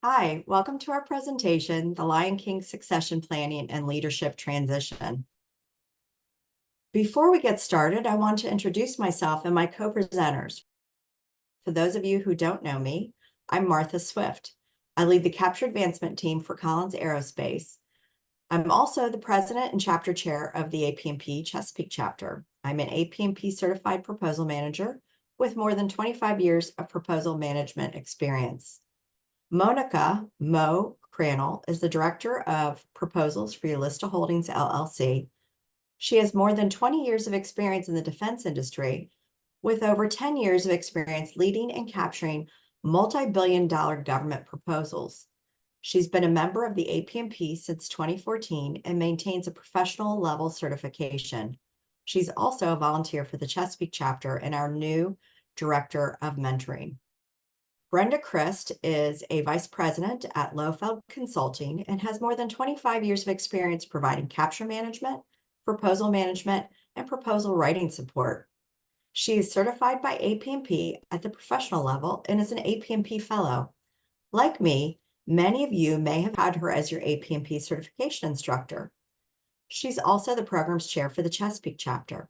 Hi, welcome to our presentation, The Lion King Succession Planning and Leadership Transition. Before we get started, I want to introduce myself and my co-presenters. For those of you who don't know me, I'm Martha Swift. I lead the Capture Advancement Team for Collins Aerospace. I'm also the President and Chapter Chair of the APMP Chesapeake Chapter. I'm an APMP Certified Proposal Manager with more than 25 years of proposal management experience. Monika, Mo Crannell, is the Director of Proposals for Yulista Holdings, LLC. She has more than 20 years of experience in the defense industry, with over 10 years of experience leading and capturing multi-billion-dollar government proposals. She's been a member of the APMP since 2014 and maintains a professional level certification. She's also a volunteer for the Chesapeake chapter and our new Director of Mentoring. Brenda Crist is a vice president at Lohfeld Consulting and has more than 25 years of experience providing capture management, proposal management, and proposal writing support. She is certified by APMP at the professional level and is an APMP fellow. Like me, many of you may have had her as your APMP certification instructor. She's also the program's chair for the Chesapeake chapter.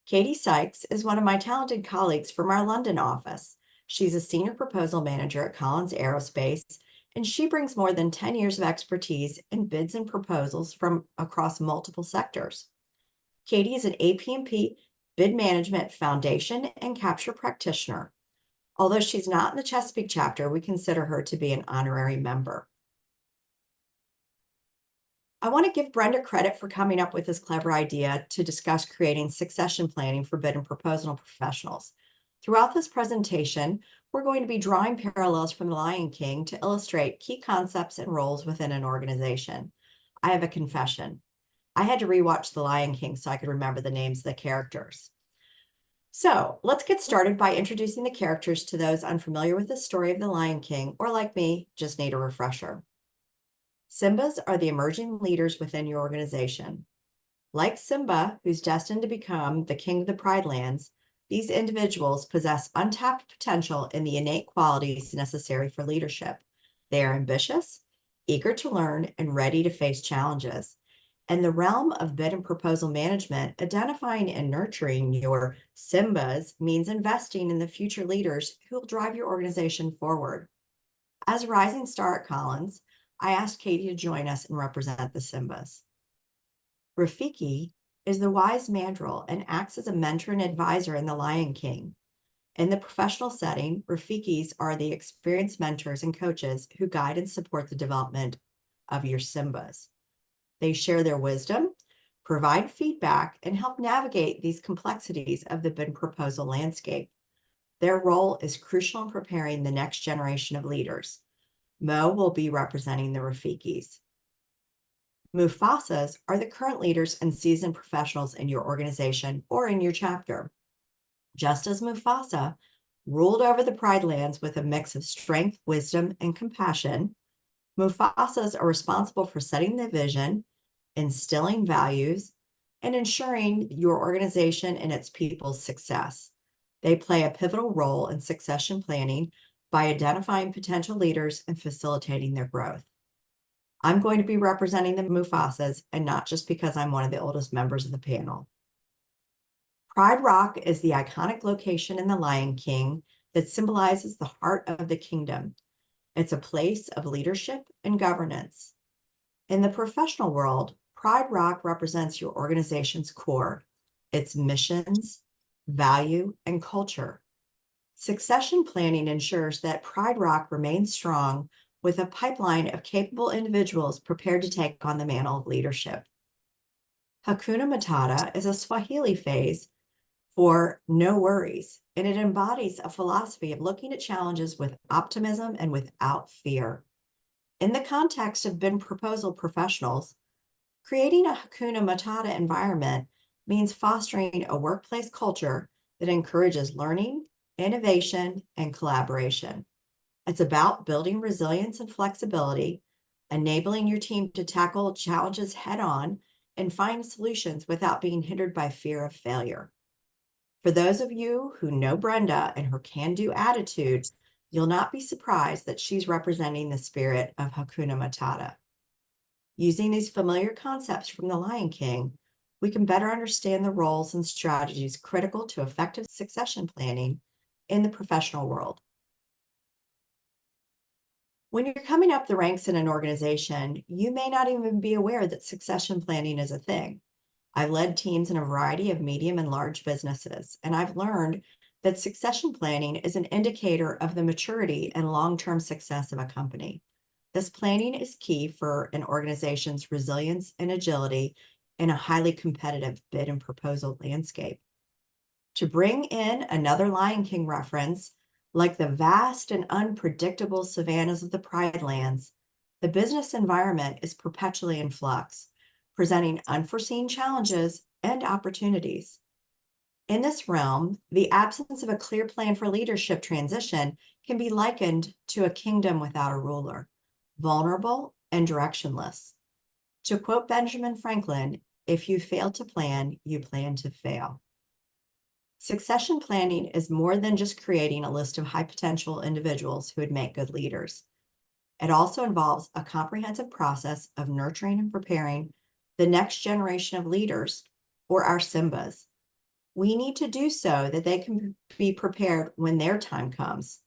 Katy Sykes is one of my talented colleagues from our London office. She's a senior proposal manager at Collins Aerospace, and she brings more than 10 years of expertise in bids and proposals from across multiple sectors. Katy is an APMP Bid Management Foundation and Capture practitioner. Although she's not in the Chesapeake chapter, we consider her to be an honorary member. I want to give Brenda credit for coming up with this clever idea to discuss creating succession planning for bid and proposal professionals. Throughout this presentation, we're going to be drawing parallels from The Lion King to illustrate key concepts and roles within an organization. I have a confession. I had to rewatch The Lion King so I could remember the names of the characters. So let's get started by introducing the characters to those unfamiliar with the story of The Lion King, or like me, just need a refresher. Simbas are the emerging leaders within your organization. Like Simba, who's destined to become the king of the Pride Lands, these individuals possess untapped potential in the innate qualities necessary for leadership. They are ambitious, eager to learn, and ready to face challenges. In the realm of bid and proposal management, identifying and nurturing your Simbas means investing in the future leaders who will drive your organization forward. As a rising star at Collins, I asked Katy to join us and represent the Simbas. Rafiki is the wise mandrill and acts as a mentor and advisor in The Lion King. In the professional setting, Rafikis are the experienced mentors and coaches who guide and support the development of your Simbas. They share their wisdom, provide feedback, and help navigate these complexities of the bid proposal landscape. Their role is crucial in preparing the next generation of leaders. Mo will be representing the Rafikis. Mufasas are the current leaders and seasoned professionals in your organization or in your chapter. Just as Mufasa ruled over the Pride Lands with a mix of strength, wisdom, and compassion, Mufasas are responsible for setting the vision, instilling values, and ensuring your organization and its people's success. They play a pivotal role in succession planning by identifying potential leaders and facilitating their growth. I'm going to be representing the Mufasas, and not just because I'm one of the oldest members of the panel. Pride Rock is the iconic location in The Lion King that symbolizes the heart of the kingdom. It's a place of leadership and governance. In the professional world, Pride Rock represents your organization's core, its missions, value, and culture. Succession planning ensures that Pride Rock remains strong with a pipeline of capable individuals prepared to take on the mantle of leadership. Hakuna Matata is a Swahili phrase for no worries, and it embodies a philosophy of looking at challenges with optimism and without fear. In the context of bid proposal professionals, creating a Hakuna Matata environment means fostering a workplace culture that encourages learning, innovation, and collaboration. It's about building resilience and flexibility, enabling your team to tackle challenges head-on and find solutions without being hindered by fear of failure. For those of you who know Brenda and her can-do attitude, you'll not be surprised that she's representing the spirit of Hakuna Matata. Using these familiar concepts from The Lion King, we can better understand the roles and strategies critical to effective succession planning in the professional world. When you're coming up the ranks in an organization, you may not even be aware that succession planning is a thing. I've led teams in a variety of medium and large businesses, and I've learned that succession planning is an indicator of the maturity and long-term success of a company. This planning is key for an organization's resilience and agility in a highly competitive bid and proposal landscape. To bring in another Lion King reference, like the vast and unpredictable savannas of the Pride Lands, the business environment is perpetually in flux, presenting unforeseen challenges and opportunities. In this realm, the absence of a clear plan for leadership transition can be likened to a kingdom without a ruler, vulnerable and directionless. To quote Benjamin Franklin, if you fail to plan, you plan to fail. Succession planning is more than just creating a list of high potential individuals who would make good leaders. It also involves a comprehensive process of nurturing and preparing the next generation of leaders, or our Simbas. We need to do so that they can be prepared when their time comes.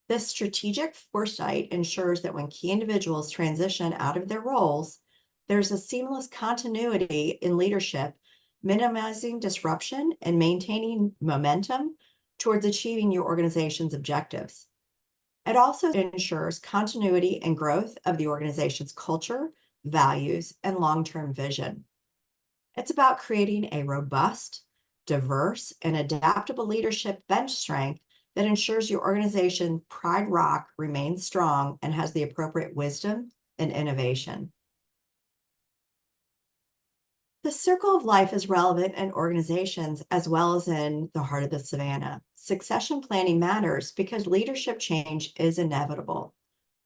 This strategic foresight ensures that when key individuals transition out of their roles, there's a seamless continuity in leadership, minimizing disruption and maintaining momentum towards achieving your organization's objectives. It also ensures continuity and growth of the organization's culture, values, and long-term vision. It's about creating a robust, diverse, and adaptable leadership bench strength that ensures your organization Pride Rock remains strong and has the appropriate wisdom and innovation. The circle of life is relevant in organizations as well as in the heart of the savannah. Succession planning matters because leadership change is inevitable.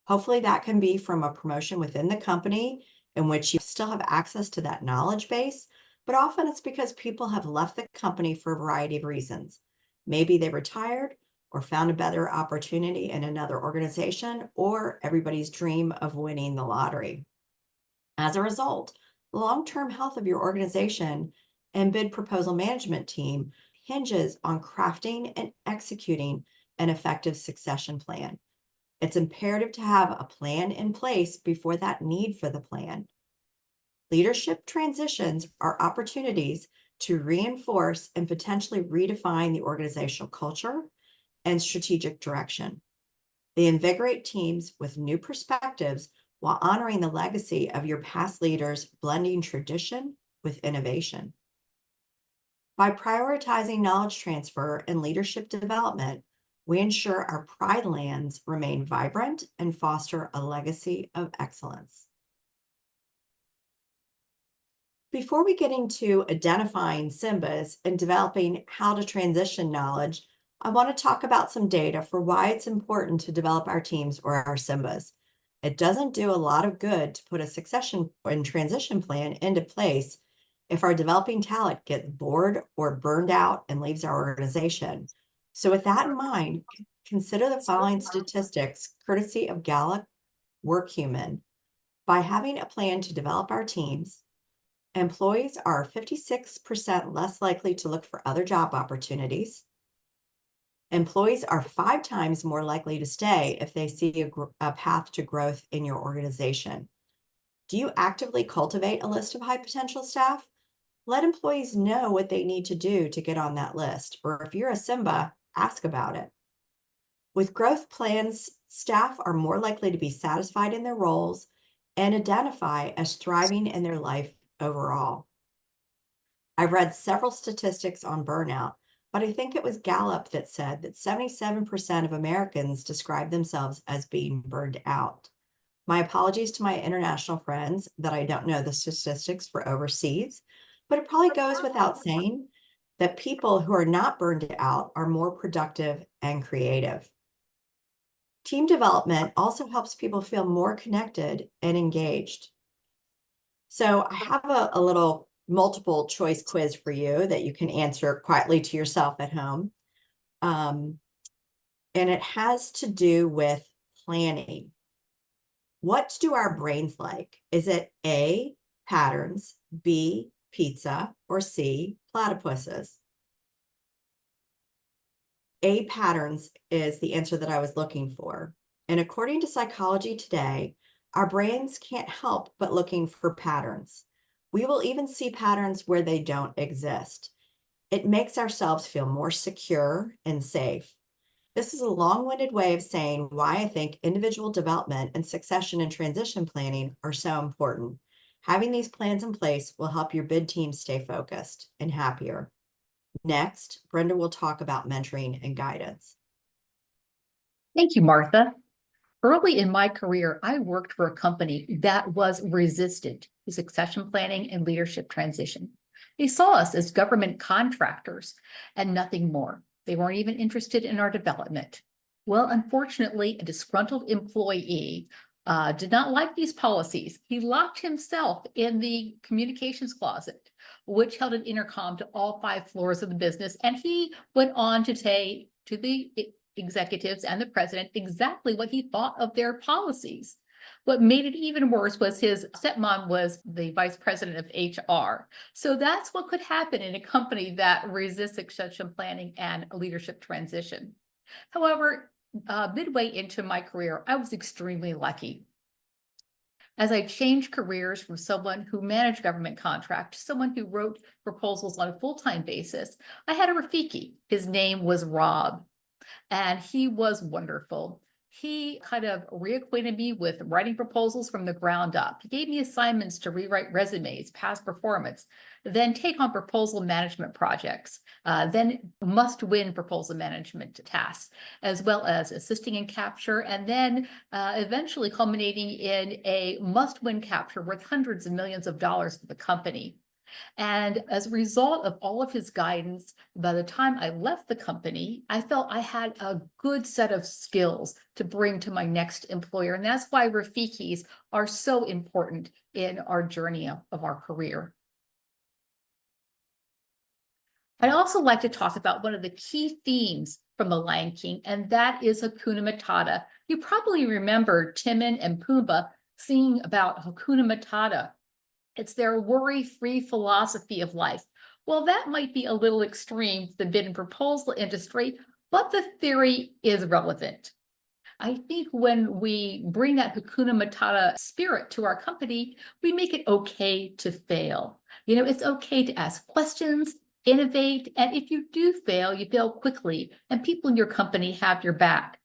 Hopefully that can be from a promotion within the company in which you still have access to that knowledge base, but often it's because people have left the company for a variety of reasons. Maybe they retired or found a better opportunity in another organization, or everybody's dream of winning the lottery. As a result, the long-term health of your organization and bid proposal management team hinges on crafting and executing an effective succession plan. It's imperative to have a plan in place before that need for the plan. Leadership transitions are opportunities to reinforce and potentially redefine the organizational culture and strategic direction. They invigorate teams with new perspectives while honoring the legacy of your past leaders, blending tradition with innovation. By prioritizing knowledge transfer and leadership development, we ensure our Pride Lands remain vibrant and foster a legacy of excellence. Before we get into identifying Simbas and developing how to transition knowledge, I want to talk about some data for why it's important to develop our teams or our Simbas. It doesn't do a lot of good to put a succession and transition plan into place if our developing talent gets bored or burned out and leaves our organization. So with that in mind, consider the following statistics courtesy of Gallup WorkHuman. By having a plan to develop our teams, employees are 56% less likely to look for other job opportunities. Employees are 5 times more likely to stay if they see a path to growth in your organization. Do you actively cultivate a list of high potential staff? Let employees know what they need to do to get on that list, or if you're a Simba, ask about it. With growth plans, staff are more likely to be satisfied in their roles and identify as thriving in their life overall. I've read several statistics on burnout, but I think it was Gallup that said that 77% of Americans describe themselves as being burned out. My apologies to my international friends that I don't know the statistics for overseas, but it probably goes without saying that people who are not burned out are more productive and creative. Team development also helps people feel more connected and engaged. So I have a little multiple choice quiz for you that you can answer quietly to yourself at home. and it has to do with planning. What do our brains like? Is it A, patterns, B, pizza, or C, platypuses? A, patterns is the answer that I was looking for. And according to Psychology Today, our brains can't help but looking for patterns. We will even see patterns where they don't exist. It makes ourselves feel more secure and safe. This is a long-winded way of saying why I think individual development and succession and transition planning are so important. Having these plans in place will help your bid team stay focused and happier. Next, Brenda will talk about mentoring and guidance. Thank you, Martha. Early in my career, I worked for a company that was resistant to succession planning and leadership transition. They saw us as government contractors and nothing more. They weren't even interested in our development. Well, unfortunately, a disgruntled employee did not like these policies. He locked himself in the communications closet, which held an intercom to all 5 floors of the business. And he went on to say to the executives and the president exactly what he thought of their policies. What made it even worse was his stepmom was the vice president of HR. So that's what could happen in a company that resists succession planning and leadership transition. However, midway into my career, I was extremely lucky. As I changed careers from someone who managed government contract to someone who wrote proposals on a full-time basis, I had a Rafiki. His name was Rob, and he was wonderful. He kind of reacquainted me with writing proposals from the ground up. He gave me assignments to rewrite resumes, past performance, then take on proposal management projects, then must-win proposal management tasks, as well as assisting in capture, and then eventually culminating in a must-win capture worth hundreds of millions of dollars for the company. And as a result of all of his guidance, by the time I left the company, I felt I had a good set of skills to bring to my next employer. And that's why Rafikis are so important in our journey of our career. I'd also like to talk about one of the key themes from The Lion King, and that is Hakuna Matata. You probably remember Timon and Pumbaa singing about Hakuna Matata. It's their worry-free philosophy of life. Well, that might be a little extreme for the bid and proposal industry, but the theory is relevant. I think when we bring that Hakuna Matata spirit to our company, we make it okay to fail. You know, it's okay to ask questions, innovate, and if you do fail, you fail quickly, and people in your company have your back.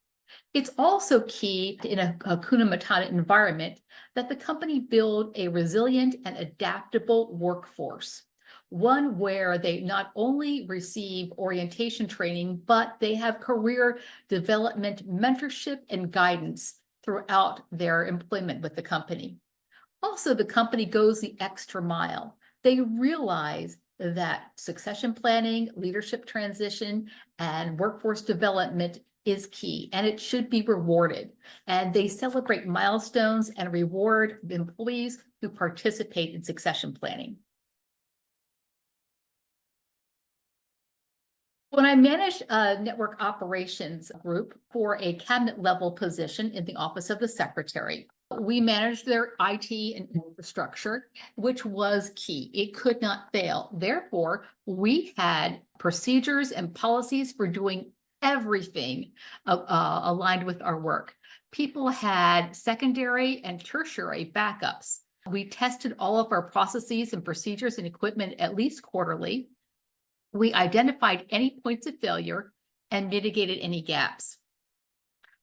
It's also key in a Hakuna Matata environment that the company build a resilient and adaptable workforce, one where they not only receive orientation training, but they have career development, mentorship, and guidance throughout their employment with the company. Also, the company goes the extra mile. They realize that succession planning, leadership transition, and workforce development is key, and it should be rewarded. And they celebrate milestones and reward employees who participate in succession planning. When I managed a network operations group for a cabinet level position in the office of the secretary, we managed their IT and infrastructure, which was key. It could not fail. Therefore, we had procedures and policies for doing everything aligned with our work. People had secondary and tertiary backups. We tested all of our processes and procedures and equipment at least quarterly. We identified any points of failure and mitigated any gaps.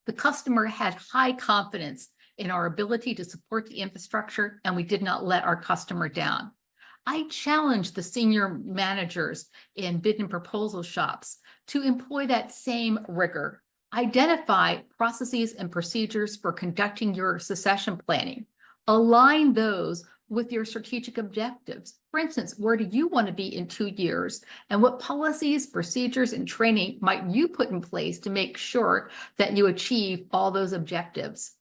The customer had high confidence in our ability to support the infrastructure, and we did not let our customer down. I challenged the senior managers in bid and proposal shops to employ that same rigor. Identify processes and procedures for conducting your succession planning. Align those with your strategic objectives. For instance, where do you want to be in 2 years? And what policies, procedures, and training might you put in place to make sure that you achieve all those objectives?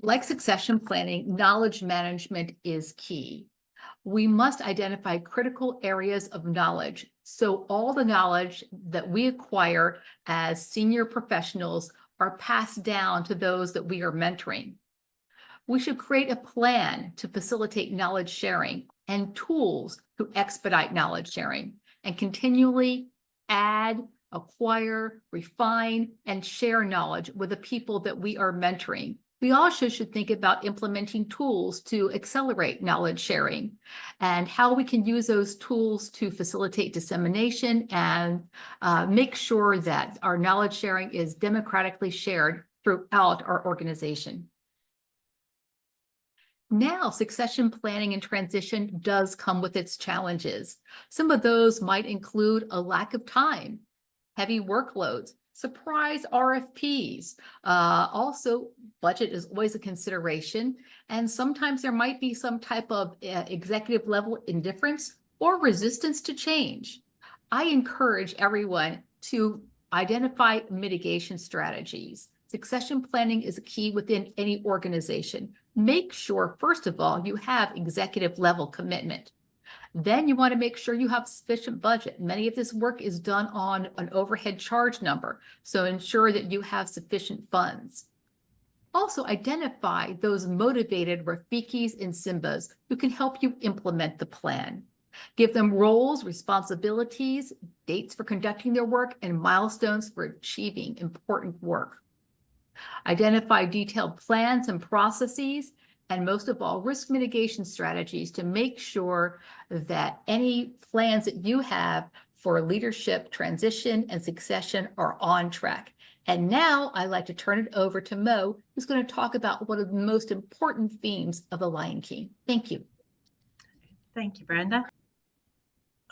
Like succession planning, knowledge management is key. We must identify critical areas of knowledge. So all the knowledge that we acquire as senior professionals are passed down to those that we are mentoring. We should create a plan to facilitate knowledge sharing and tools to expedite knowledge sharing and continually add, acquire, refine, and share knowledge with the people that we are mentoring. We also should think about implementing tools to accelerate knowledge sharing and how we can use those tools to facilitate dissemination and make sure that our knowledge sharing is democratically shared throughout our organization. Now, succession planning and transition does come with its challenges. Some of those might include a lack of time, heavy workloads, surprise RFPs. Also, budget is always a consideration, and sometimes there might be some type of executive level indifference or resistance to change. I encourage everyone to identify mitigation strategies. Succession planning is a key within any organization. Make sure, first of all, you have executive level commitment. Then you want to make sure you have sufficient budget. Many of this work is done on an overhead charge number, so ensure that you have sufficient funds. Also, identify those motivated Rafikis and Simbas who can help you implement the plan. Give them roles, responsibilities, dates for conducting their work, and milestones for achieving important work. Identify detailed plans and processes, and most of all, risk mitigation strategies to make sure that any plans that you have for leadership, transition, and succession are on track. And now I'd like to turn it over to Mo, who's going to talk about one of the most important themes of The Lion King. Thank you. Thank you, Brenda.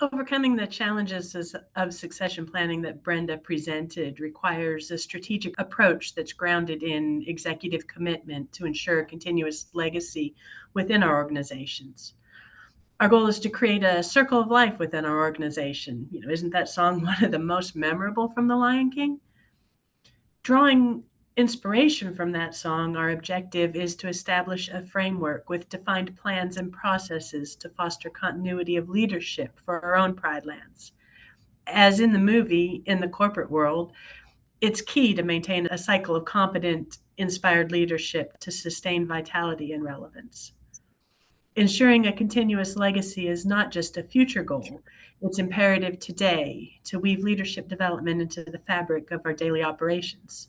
Overcoming the challenges of succession planning that Brenda presented requires a strategic approach that's grounded in executive commitment to ensure continuous legacy within our organizations. Our goal is to create a circle of life within our organization. Isn't that song one of the most memorable from The Lion King? Drawing inspiration from that song, our objective is to establish a framework with defined plans and processes to foster continuity of leadership for our own Pride lands. As in the movie, in the corporate world, it's key to maintain a cycle of competent, inspired leadership to sustain vitality and relevance. Ensuring a continuous legacy is not just a future goal, it's imperative today to weave leadership development into the fabric of our daily operations.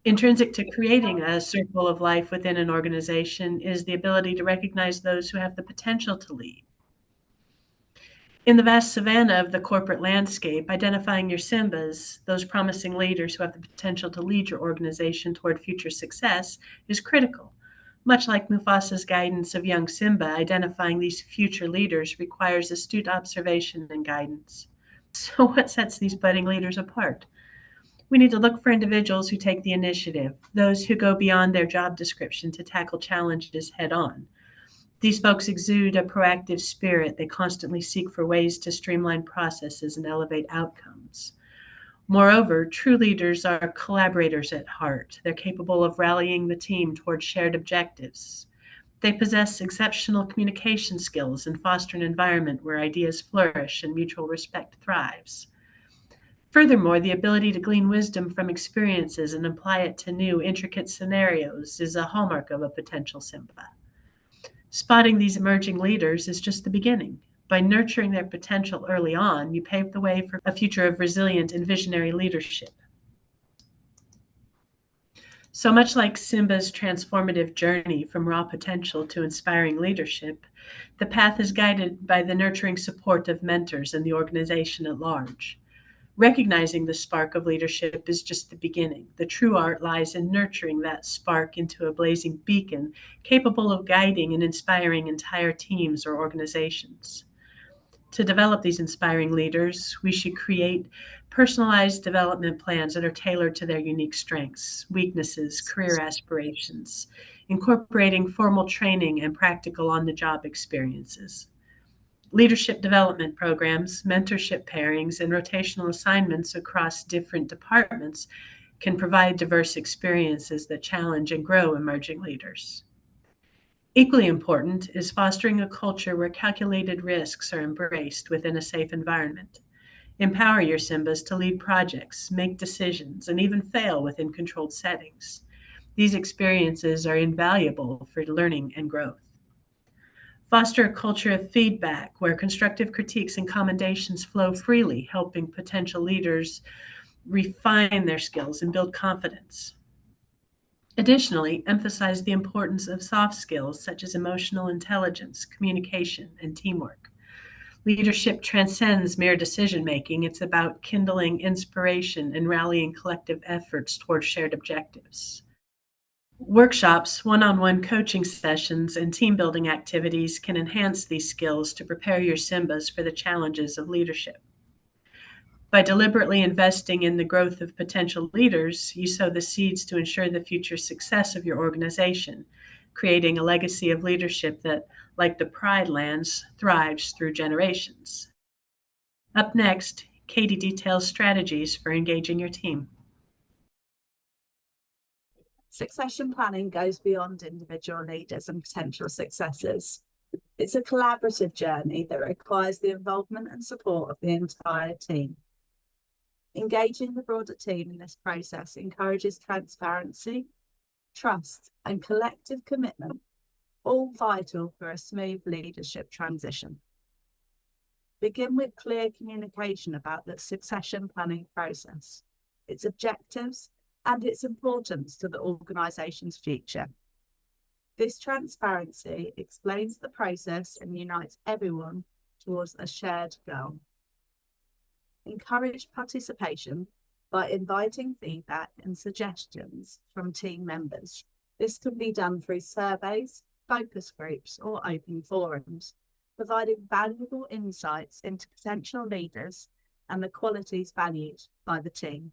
Intrinsic to creating a circle of life within an organization is the ability to recognize those who have the potential to lead. In the vast savanna of the corporate landscape, identifying your Simbas, those promising leaders who have the potential to lead your organization toward future success, is critical. Much like Mufasas' guidance of young Simba, identifying these future leaders requires astute observation and guidance. So what sets these budding leaders apart? We need to look for individuals who take the initiative, those who go beyond their job description to tackle challenges head on. These folks exude a proactive spirit. They constantly seek for ways to streamline processes and elevate outcomes. Moreover, true leaders are collaborators at heart. They're capable of rallying the team toward shared objectives. They possess exceptional communication skills and foster an environment where ideas flourish and mutual respect thrives. Furthermore, the ability to glean wisdom from experiences and apply it to new, intricate scenarios is a hallmark of a potential Simba. Spotting these emerging leaders is just the beginning. By nurturing their potential early on, you pave the way for a future of resilient and visionary leadership. So much like Simba's transformative journey from raw potential to inspiring leadership, the path is guided by the nurturing support of mentors and the organization at large. Recognizing the spark of leadership is just the beginning. The true art lies in nurturing that spark into a blazing beacon capable of guiding and inspiring entire teams or organizations. To develop these inspiring leaders, we should create personalized development plans that are tailored to their unique strengths, weaknesses, career aspirations, incorporating formal training and practical on-the-job experiences. Leadership development programs, mentorship pairings, and rotational assignments across different departments can provide diverse experiences that challenge and grow emerging leaders. Equally important is fostering a culture where calculated risks are embraced within a safe environment. Empower your Simbas to lead projects, make decisions, and even fail within controlled settings. These experiences are invaluable for learning and growth. Foster a culture of feedback where constructive critiques and commendations flow freely, helping potential leaders refine their skills and build confidence. Additionally, emphasize the importance of soft skills such as emotional intelligence, communication, and teamwork. Leadership transcends mere decision making. It's about kindling inspiration and rallying collective efforts toward shared objectives. Workshops, one on one coaching sessions, and team building activities can enhance these skills to prepare your Simbas for the challenges of leadership. By deliberately investing in the growth of potential leaders, you sow the seeds to ensure the future success of your organization, creating a legacy of leadership that, like the Pride Lands, thrives through generations. Up next, Katy details strategies for engaging your team. Succession planning goes beyond individual leaders and potential successors. It's a collaborative journey that requires the involvement and support of the entire team. Engaging the broader team in this process encourages transparency, trust, and collective commitment, all vital for a smooth leadership transition. Begin with clear communication about the succession planning process, its objectives, and its importance to the organisation's future. This transparency explains the process and unites everyone towards a shared goal. Encourage participation by inviting feedback and suggestions from team members. This can be done through surveys, focus groups, or open forums, providing valuable insights into potential leaders and the qualities valued by the team.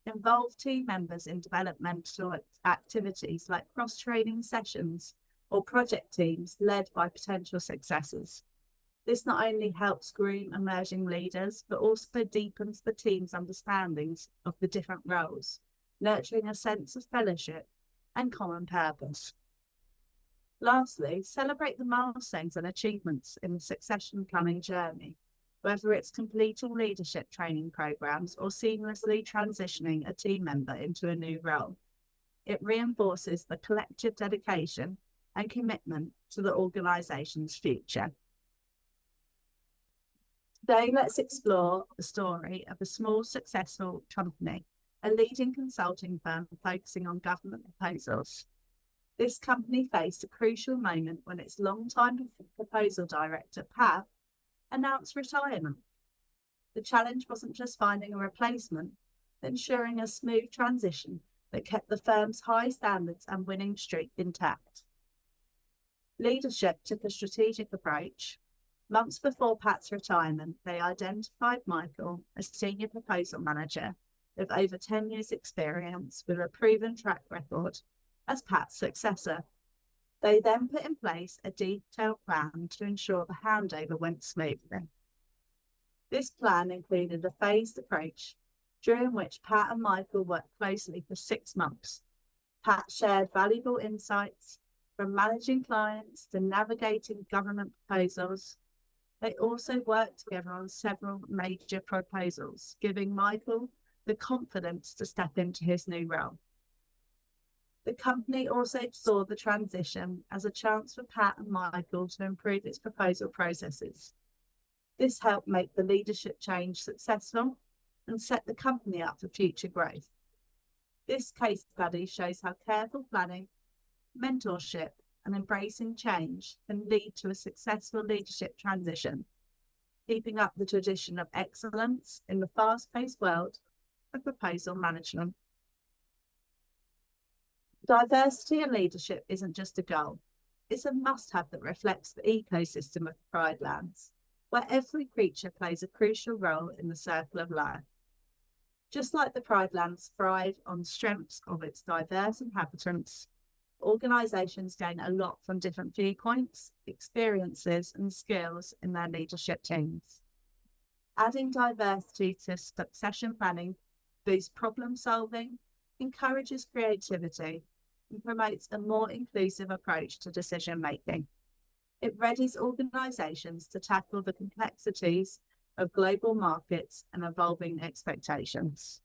Involve team members in developmental activities like cross-training sessions or project teams led by potential successors. This not only helps groom emerging leaders, but also deepens the team's understandings of the different roles, nurturing a sense of fellowship and common purpose. Lastly, celebrate the milestones and achievements in the succession planning journey, whether it's completing leadership training programs or seamlessly transitioning a team member into a new role. It reinforces the collective dedication and commitment to the organisation's future. Today, let's explore the story of a small, successful company, a leading consulting firm focusing on government proposals. This company faced a crucial moment when its long-time proposal director, Pat, announced retirement. The challenge wasn't just finding a replacement, but ensuring a smooth transition that kept the firm's high standards and winning streak intact. Leadership took a strategic approach. Months before Pat's retirement, they identified Michael as senior proposal manager with over 10 years' experience with a proven track record as Pat's successor. They then put in place a detailed plan to ensure the handover went smoothly. This plan included a phased approach, during which Pat and Michael worked closely for 6 months. Pat shared valuable insights from managing clients to navigating government proposals. They also worked together on several major proposals, giving Michael the confidence to step into his new role. The company also saw the transition as a chance for Pat and Michael to improve its proposal processes. This helped make the leadership change successful and set the company up for future growth. This case study shows how careful planning, mentorship, and embracing change can lead to a successful leadership transition, keeping up the tradition of excellence in the fast-paced world of proposal management. Diversity in leadership isn't just a goal, it's a must-have that reflects the ecosystem of the Pride Lands, where every creature plays a crucial role in the circle of life. Just like the Pride Lands thrive on strengths of its diverse inhabitants, organisations gain a lot from different viewpoints, experiences, and skills in their leadership teams. Adding diversity to succession planning boosts problem solving, encourages creativity, and promotes a more inclusive approach to decision making. It readies organisations to tackle the complexities of global markets and evolving expectations.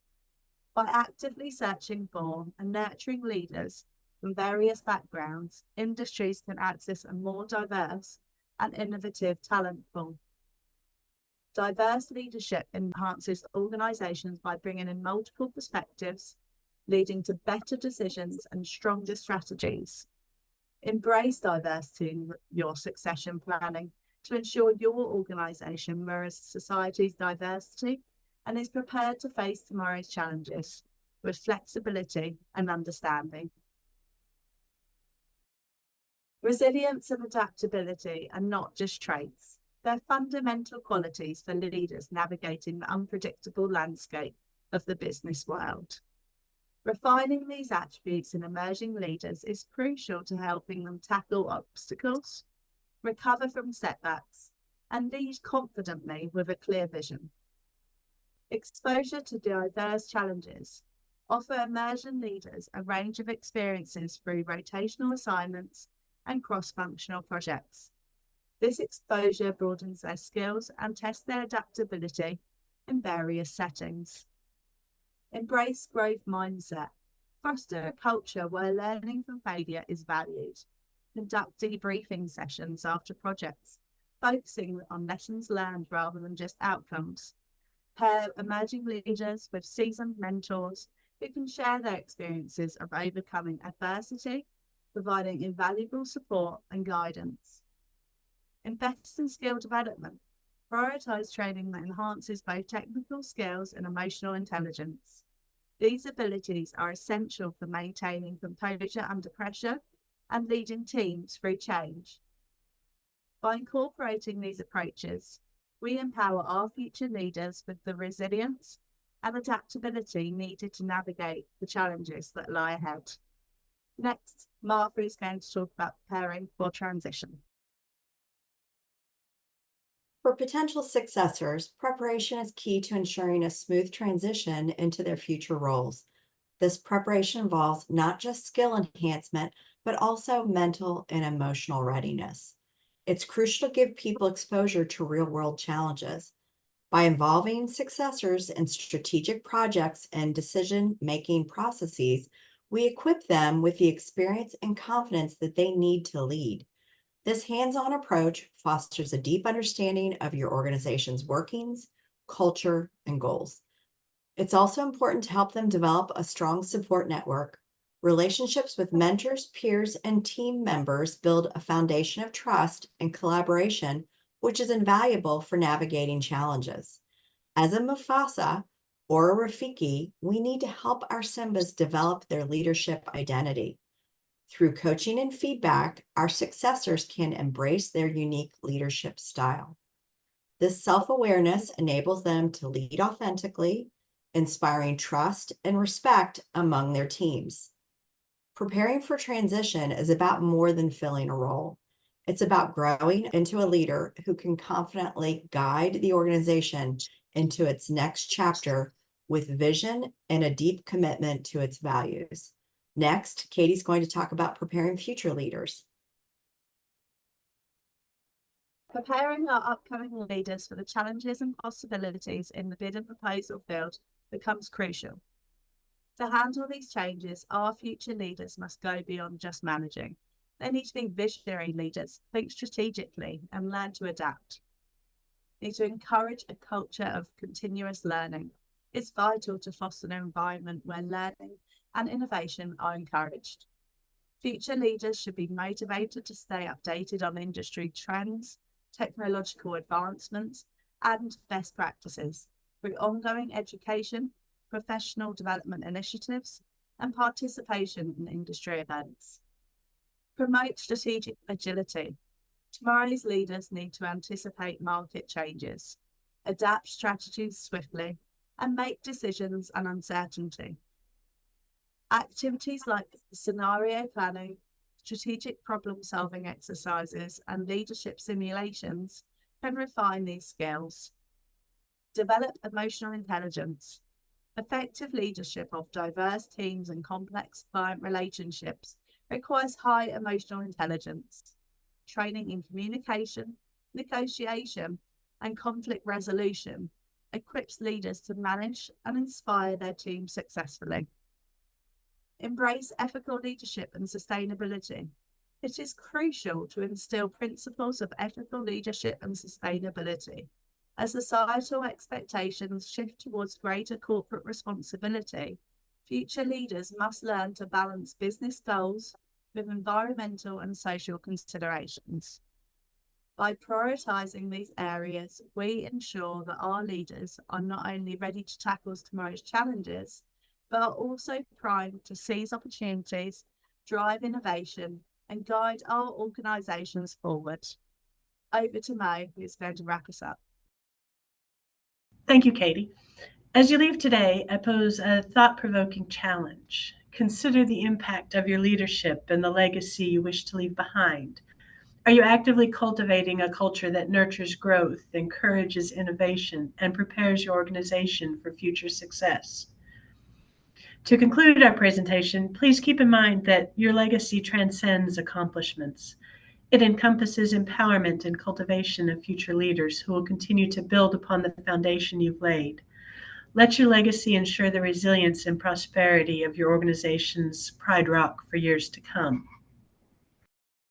By actively searching for and nurturing leaders from various backgrounds, industries can access a more diverse and innovative talent pool. Diverse leadership enhances organisations by bringing in multiple perspectives, leading to better decisions and stronger strategies. Embrace diversity in your succession planning to ensure your organisation mirrors society's diversity and is prepared to face tomorrow's challenges with flexibility and understanding. Resilience and adaptability are not just traits, they're fundamental qualities for leaders navigating the unpredictable landscape of the business world. Refining these attributes in emerging leaders is crucial to helping them tackle obstacles, recover from setbacks, and lead confidently with a clear vision. Exposure to diverse challenges offer emerging leaders a range of experiences through rotational assignments and cross-functional projects. This exposure broadens their skills and tests their adaptability in various settings. Embrace growth mindset. Foster a culture where learning from failure is valued. Conduct debriefing sessions after projects, focusing on lessons learned rather than just outcomes. Pair emerging leaders with seasoned mentors who can share their experiences of overcoming adversity, providing invaluable support and guidance. Invest in skill development. Prioritise training that enhances both technical skills and emotional intelligence. These abilities are essential for maintaining composure under pressure and leading teams through change. By incorporating these approaches, we empower our future leaders with the resilience and adaptability needed to navigate the challenges that lie ahead. Next, Martha is going to talk about preparing for transition. For potential successors, preparation is key to ensuring a smooth transition into their future roles. This preparation involves not just skill enhancement, but also mental and emotional readiness. It's crucial to give people exposure to real-world challenges. By involving successors in strategic projects and decision-making processes, we equip them with the experience and confidence that they need to lead. This hands-on approach fosters a deep understanding of your organization's workings, culture, and goals. It's also important to help them develop a strong support network. Relationships with mentors, peers, and team members build a foundation of trust and collaboration, which is invaluable for navigating challenges. As a Mufasa or a Rafiki, we need to help our Simbas develop their leadership identity. Through coaching and feedback, our successors can embrace their unique leadership style. This self-awareness enables them to lead authentically, inspiring trust and respect among their teams. Preparing for transition is about more than filling a role. It's about growing into a leader who can confidently guide the organization into its next chapter with vision and a deep commitment to its values. Next, Katy's going to talk about preparing future leaders. Preparing our upcoming leaders for the challenges and possibilities in the bid and proposal field becomes crucial. To handle these changes, our future leaders must go beyond just managing. They need to be visionary leaders, think strategically, and learn to adapt. They need to encourage a culture of continuous learning. It's vital to foster an environment where learning and innovation are encouraged. Future leaders should be motivated to stay updated on industry trends, technological advancements, and best practices through ongoing education, professional development initiatives, and participation in industry events. Promote strategic agility. Tomorrow's leaders need to anticipate market changes, adapt strategies swiftly, and make decisions on uncertainty. Activities like scenario planning, strategic problem-solving exercises, and leadership simulations can refine these skills. Develop emotional intelligence. Effective leadership of diverse teams and complex client relationships requires high emotional intelligence. Training in communication, negotiation, and conflict resolution equips leaders to manage and inspire their team successfully. Embrace ethical leadership and sustainability. It is crucial to instill principles of ethical leadership and sustainability. As societal expectations shift towards greater corporate responsibility, future leaders must learn to balance business goals with environmental and social considerations. By prioritizing these areas, we ensure that our leaders are not only ready to tackle tomorrow's challenges, but are also primed to seize opportunities, drive innovation, and guide our organisations forward. Over to Mo, who's going to wrap us up. Thank you, Katy. As you leave today, I pose a thought-provoking challenge. Consider the impact of your leadership and the legacy you wish to leave behind. Are you actively cultivating a culture that nurtures growth, encourages innovation, and prepares your organization for future success? To conclude our presentation, please keep in mind that your legacy transcends accomplishments. It encompasses empowerment and cultivation of future leaders who will continue to build upon the foundation you've laid. Let your legacy ensure the resilience and prosperity of your organization's Pride Rock for years to come.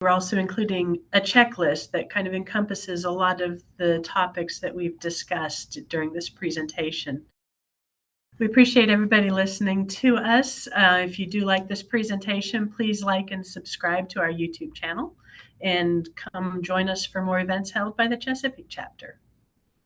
We're also including a checklist that kind of encompasses a lot of the topics that we've discussed during this presentation. We appreciate everybody listening to us. If you do like this presentation, please like and subscribe to our YouTube channel and come join us for more events held by the Chesapeake chapter.